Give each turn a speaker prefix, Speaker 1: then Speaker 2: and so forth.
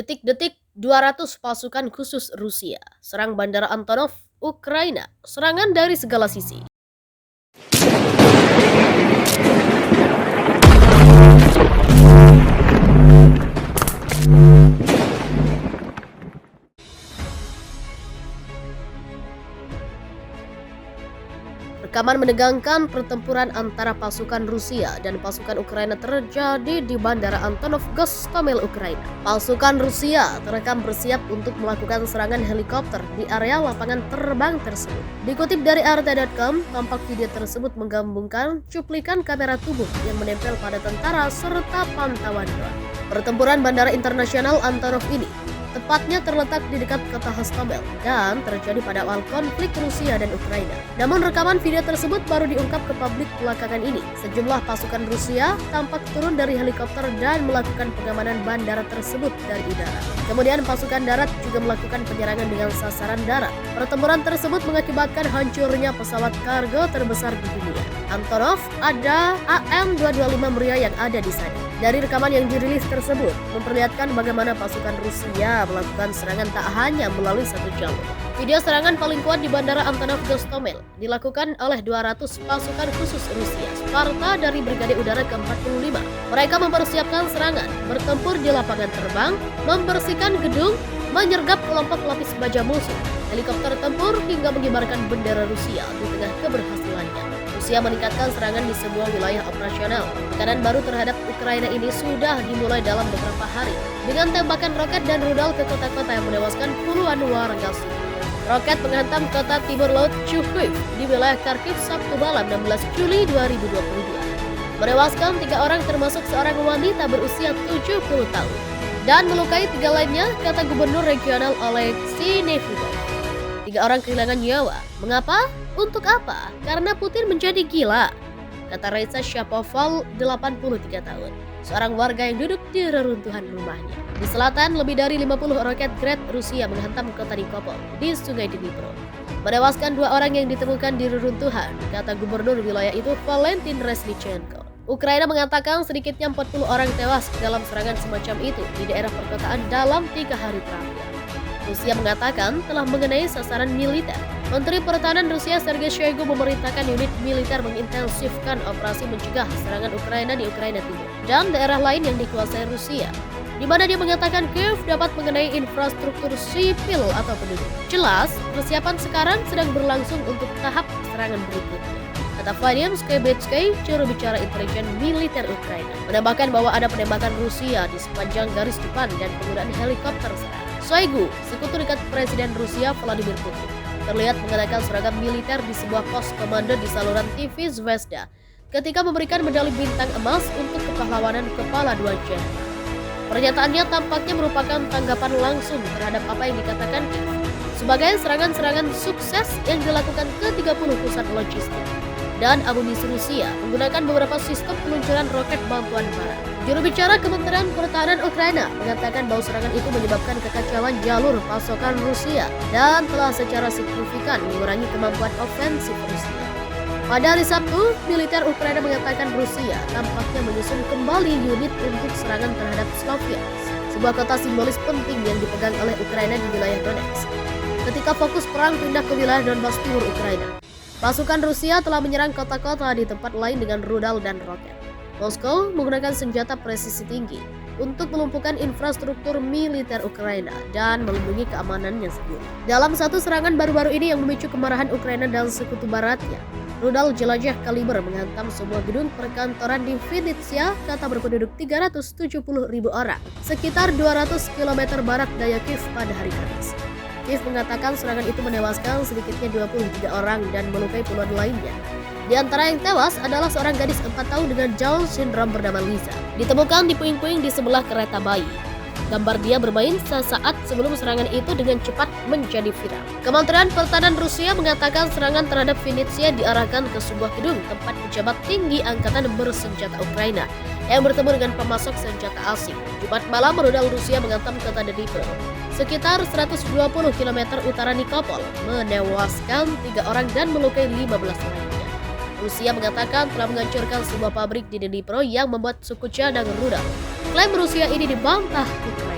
Speaker 1: Detik-detik 200 pasukan khusus Rusia serang Bandara Antonov, Ukraina. Serangan dari segala sisi. Rekaman menegangkan pertempuran antara pasukan Rusia dan pasukan Ukraina terjadi di Bandara Antonov, Gostomel, Ukraina. Pasukan Rusia terekam bersiap untuk melakukan serangan helikopter di area lapangan terbang tersebut. Dikutip dari RT.com, tampak video tersebut menggabungkan cuplikan kamera tubuh yang menempel pada tentara serta pantauan drone. Pertempuran Bandara Internasional Antonov ini tepatnya terletak di dekat kota Hostomel dan terjadi pada awal konflik Rusia dan Ukraina. Namun rekaman video tersebut baru diungkap ke publik belakangan ini. Sejumlah pasukan Rusia tampak turun dari helikopter dan melakukan pengamanan bandara tersebut dari udara. Kemudian pasukan darat juga melakukan penyerangan dengan sasaran darat. Pertempuran tersebut mengakibatkan hancurnya pesawat kargo terbesar di dunia. Antonov ada AN-225 Mriya yang ada di sana. Dari rekaman yang dirilis tersebut memperlihatkan bagaimana pasukan Rusia melakukan serangan tak hanya melalui satu jalur. Video serangan paling kuat di Bandara Antonov Gostomel dilakukan oleh 200 pasukan khusus Rusia Sparta dari Brigade Udara ke-45. Mereka mempersiapkan serangan, bertempur di lapangan terbang, membersihkan gedung, menyergap kelompok lapis baja musuh, helikopter tempur hingga mengibarkan bendera Rusia di tengah keberhasilannya. Rusia meningkatkan serangan di sebuah wilayah operasional. Tekanan baru terhadap Ukraina ini sudah dimulai dalam beberapa hari dengan tembakan roket dan rudal ke kota-kota yang menewaskan puluhan warga sipil. Roket menghantam kota timur laut Chuhuiv di wilayah Kharkiv Sabtu malam 16 Juli 2022. Menewaskan 3 orang termasuk seorang wanita berusia 70 tahun dan melukai 3 lainnya, kata Gubernur Regional Oleksiy Nevnikov. 3 orang kehilangan nyawa. Mengapa? Untuk apa? Karena Putin menjadi gila, kata Reza Shapoval, 83 tahun, seorang warga yang duduk di reruntuhan rumahnya. Di selatan, lebih dari 50 roket Grad Rusia menghantam kota Nikopol di Sungai Dnipro, menewaskan 2 orang yang ditemukan di reruntuhan, kata Gubernur wilayah itu Valentin Resnichenko. Ukraina mengatakan sedikitnya 40 orang tewas dalam serangan semacam itu di daerah perkotaan dalam 3 hari terakhir. Rusia mengatakan telah mengenai sasaran militer. Menteri Pertahanan Rusia Sergei Shoigu memerintahkan unit militer mengintensifkan operasi mencegah serangan Ukraina di Ukraina Timur dan daerah lain yang dikuasai Rusia, di mana dia mengatakan Kiev dapat mengenai infrastruktur sipil atau penduduk. Jelas, persiapan sekarang sedang berlangsung untuk tahap serangan berikutnya, kata Vadim Skybetsky, juru bicara intelijen militer Ukraina, menambahkan bahwa ada penembakan Rusia di sepanjang garis depan dan penggunaan helikopter serang. Shoigu, sekutu dekat Presiden Rusia Vladimir Putin, terlihat mengadakan seragam militer di sebuah pos komando di saluran TV Zvezda ketika memberikan medali bintang emas untuk kepahlawanan kepala 2 jenderal. Pernyataannya tampaknya merupakan tanggapan langsung terhadap apa yang dikatakan Kiev sebagai serangan-serangan sukses yang dilakukan ke 30 pusat logistik dan amunisi Rusia menggunakan beberapa sistem peluncuran roket bantuan barat. Juru bicara Kementerian Pertahanan Ukraina mengatakan bahwa serangan itu menyebabkan kekacauan jalur pasokan Rusia dan telah secara signifikan mengurangi kemampuan ofensif Rusia. Pada hari Sabtu, militer Ukraina mengatakan Rusia tampaknya menyusun kembali unit untuk serangan terhadap Sloviansk, sebuah kota simbolis penting yang dipegang oleh Ukraina di wilayah Donetsk. Ketika fokus perang pindah ke wilayah Donbas timur Ukraina, pasukan Rusia telah menyerang kota-kota di tempat lain dengan rudal dan roket. Moskow menggunakan senjata presisi tinggi untuk melumpuhkan infrastruktur militer Ukraina dan melindungi keamanannya sendiri. Dalam satu serangan baru-baru ini yang memicu kemarahan Ukraina dan sekutu baratnya, rudal jelajah kaliber menghantam sebuah gedung perkantoran di Vinnytsia, kota berpenduduk 370.000 orang, sekitar 200 km barat daya Kiev pada hari Kamis. Kiev mengatakan serangan itu menewaskan sedikitnya 23 orang dan melukai puluhan lainnya. Di antara yang tewas adalah seorang gadis 4 tahun dengan Down syndrome bernama Lisa. Ditemukan di puing-puing di sebelah kereta bayi. Gambar dia bermain sesaat sebelum serangan itu dengan cepat menjadi viral. Kementerian Pertahanan Rusia mengatakan serangan terhadap Vinnytsia diarahkan ke sebuah gedung tempat pejabat tinggi angkatan bersenjata Ukraina yang bertemu dengan pemasok senjata asing. Jumat malam rudal Rusia menghantam kota Dnipro, sekitar 120 km utara Nikopol, menewaskan 3 orang dan melukai 15 lainnya. Rusia mengatakan telah menghancurkan sebuah pabrik di Dnipro yang membuat suku cadang rudal. Klaim Rusia ini dibantah Ukraina.